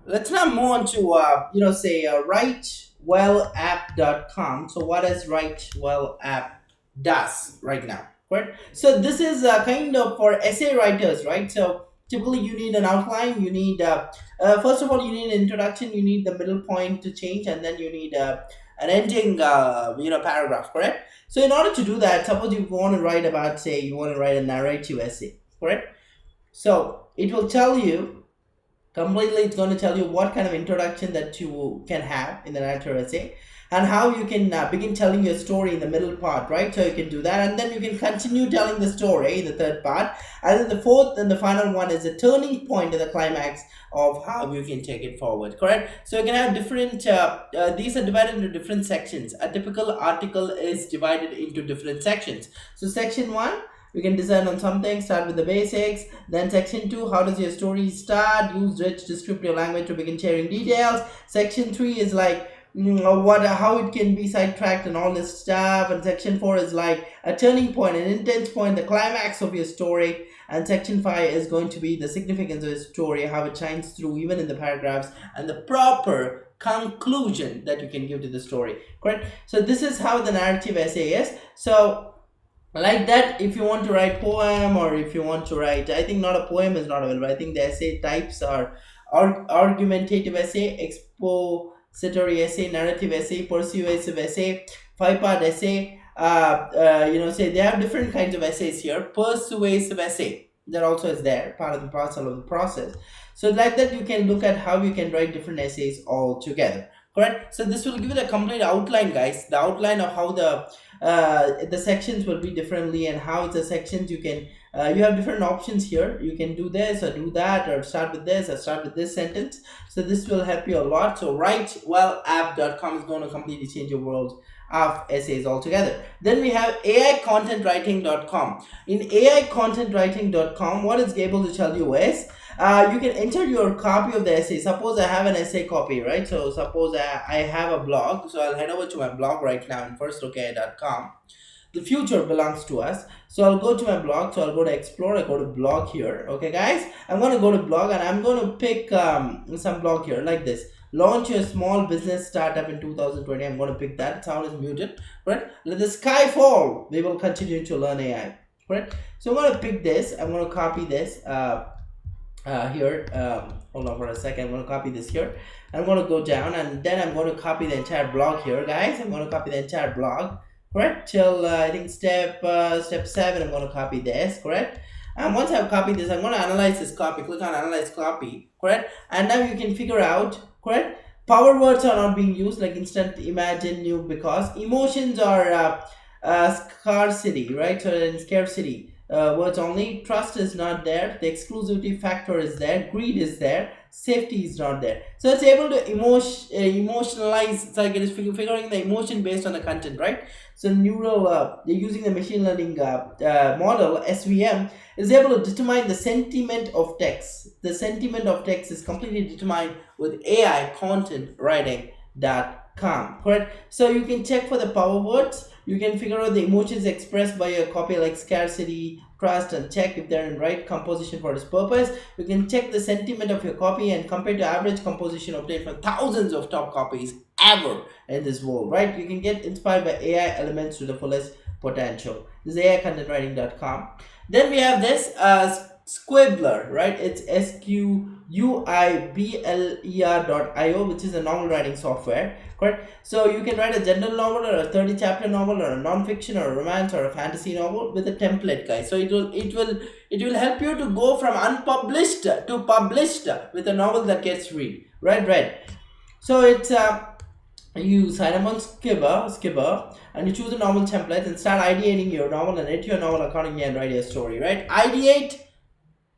let's now move on to say writewellapp.com. So what does writewell app does right now, right? So this is kind of for essay writers, right? So typically you need an outline, you need first of all you need an introduction, you need the middle point to change, and then you need an ending paragraph, correct? So in order to do that, suppose you want to write about, say you want to write a narrative essay, correct? So it will tell you completely, it's going to tell you what kind of introduction that you can have in the narrative essay, and how you can begin telling your story in the middle part, right? So you can do that, and then you can continue telling the story in the third part, and then the fourth and the final one is a turning point in the climax of how you can take it forward, correct? So you can have different these are divided into different sections. A typical article is divided into different sections. So section 1, we can decide on something, start with the basics. Then section 2, how does your story start? Use rich descriptive language to begin sharing details. Section 3 is like how it can be sidetracked and all this stuff. And section 4 is like a turning point, an intense point, the climax of your story. And section 5 is going to be the significance of the story, how it shines through even in the paragraphs, and the proper conclusion that you can give to the story, correct? So this is how the narrative essay is. So like that, if you want to write poem, or if you want to write, I think not a poem is not available, I think the essay types are argumentative essay, expository essay, narrative essay, persuasive essay, 5-part essay. Say they have different kinds of essays here. Persuasive essay, that also is there, part of the parcel of the process. So like that, you can look at how you can write different essays all together, correct? So this will give you the complete outline, guys, the outline of how the sections will be differently, and how the sections you can you have different options here. You can do this or do that, or start with this or start with this sentence. So this will help you a lot. So writewellapp.com is going to completely change your world of essays altogether. Then we have aicontentwriting.com. In aicontentwriting.com, what it's able to tell you is you can enter your copy of the essay. Suppose I have an essay copy, right? So suppose I have a blog. So I'll head over to my blog right now in firstlookai.com. The future belongs to us. So I'll go to my blog. So I'll go to explore. I go to blog here. Okay, guys, I'm going to go to blog, and I'm going to pick some blog here like this. Launch your small business startup in 2020. I'm going to pick that. Sound is muted, right? Let the sky fall. We will continue to learn AI, right? So I'm going to pick this. I'm going to copy this here. Hold on for a second. I'm going to copy this here. I'm going to go down, and then I'm going to copy the entire blog here, guys. I'm going to copy the entire blog, correct? Till I think step 7. I'm going to copy this, correct? And once I've copied this, I'm going to analyze this copy. Click on analyze copy, correct? And now you can figure out, correct? Power words are not being used, like instant, imagine, new, because. Emotions are scarcity, right? So in scarcity, words only. Trust is not there. The exclusivity factor is there. Greed is there. Safety is not there. So it's able to emotionalize. It's like it is figuring the emotion based on the content, right? So they're using the machine learning model, SVM, is able to determine the sentiment of text. The sentiment of text is completely determined with AI content writing.com, correct? So you can check for the power words. You can figure out the emotions expressed by your copy, like scarcity, trust, and check if they're in right composition for this purpose. You can check the sentiment of your copy and compare to average composition obtained from thousands of top copies ever in this world, right? You can get inspired by AI elements to the fullest potential. This is aicontentwriting.com. Then we have this Squibbler, right? It's SQUIBLER.io, which is a novel writing software, correct? So you can write a general novel, or a 30-chapter novel, or a non-fiction, or a romance, or a fantasy novel with a template, guys. So it will help you to go from unpublished to published with a novel that gets read. So it's you sign up on Skibber, and you choose a novel template and start ideating your novel and edit your novel accordingly and write your story, right? Ideate,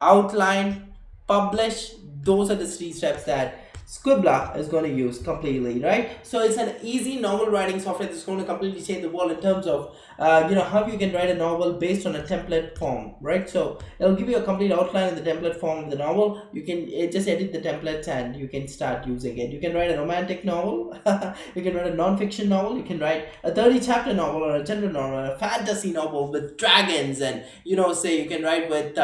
outline, publish. Those are the 3 steps that Squibbler is going to use completely, right? So it's an easy novel writing software that's going to completely change the world in terms of how you can write a novel based on a template form, right? So it'll give you a complete outline in the template form of the novel. You can just edit the templates and you can start using it. You can write a romantic novel, you can write a non-fiction novel, you can write a 30-chapter novel, or a general novel, or a fantasy novel with dragons, and say you can write with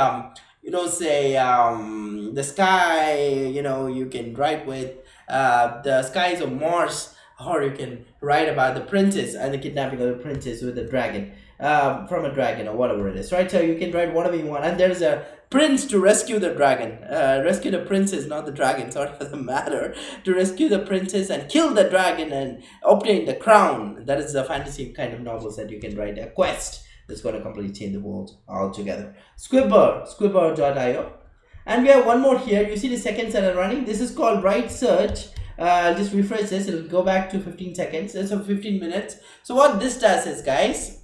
say the sky. You can write with the skies of Mars, or you can write about the princess and the kidnapping of the princess with the dragon, from a dragon or whatever it is, right? So you can write whatever you want, and there's a prince to rescue the dragon, rescue the princess, not the dragon, sorry for the matter, to rescue the princess and kill the dragon and obtain the crown. That is the fantasy kind of novels that you can write, a quest that's going to completely change the world altogether. Squibber.io. And we have one more here. You see the seconds that are running. This is called Write Search. Just refresh this. It'll go back to 15 seconds. So 15 minutes. So what this does is, guys,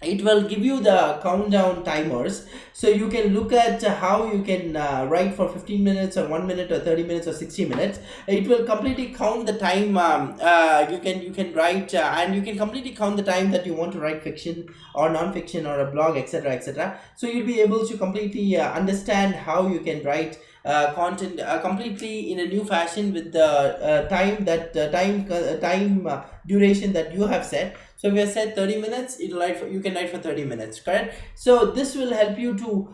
it will give you the countdown timers, so you can look at how you can write for 15 minutes or 1 minute or 30 minutes or 60 minutes. It will completely count the time. You can write, and you can completely count the time that you want to write fiction or non-fiction or a blog, etc., etc. So you'll be able to completely understand how you can write content completely in a new fashion with the time duration that you have set. So if you have set 30 minutes, you can write for 30 minutes, correct? So this will help you to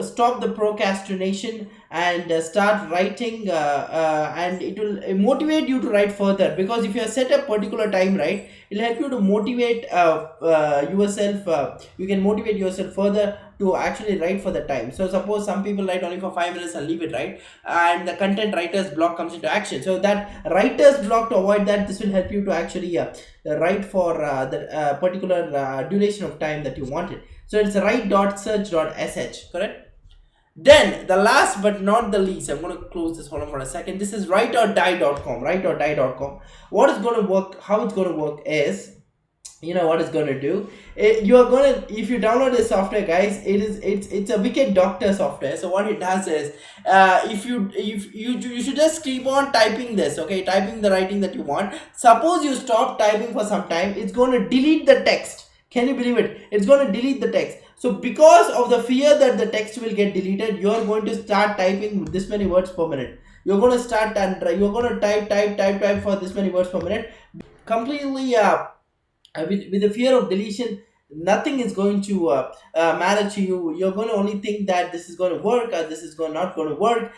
stop the procrastination and start writing, and it will motivate you to write further, because if you have set a particular time, right, it'll help you to motivate yourself. You can motivate yourself further to actually write for the time. So suppose some people write only for 5 minutes and leave it, right, and the content writer's block comes into action. So that writer's block, to avoid that, this will help you to actually write for the particular duration of time that you wanted. So it's write.search.sh, correct? Then the last but not the least, I'm going to close this. Hold on for a second. This is writeordie.com. Writeordie.com. What is going to work? How it's going to work is, what it's going to do, you're going to, if you download this software, guys, it's a wicked doctor software. So what it does is, if you should just keep on typing this, okay, typing the writing that you want. Suppose you stop typing for some time, it's going to delete the text. Can you believe it? It's going to delete the text. So because of the fear that the text will get deleted, you're going to start typing this many words per minute. You're going to start and you're going to type for this many words per minute, completely with the fear of deletion. Nothing is going to matter to you. You're going to only think that this is going to work or this is not going to work.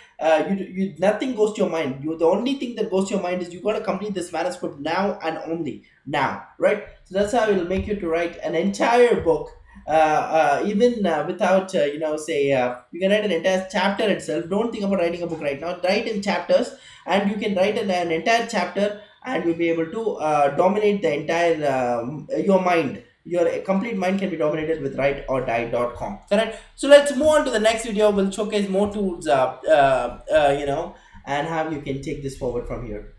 Nothing goes to your mind. The only thing that goes to your mind is you got to complete this manuscript now and only now, right? So that's how it will make you to write an entire book, even without you can write an entire chapter itself. Don't think about writing a book right now. Write in chapters, and you can write an entire chapter, and you'll be able to dominate the entire your mind. Your complete mind can be dominated with writeordie.com. Correct? So let's move on to the next video. We'll showcase more tools, and how you can take this forward from here.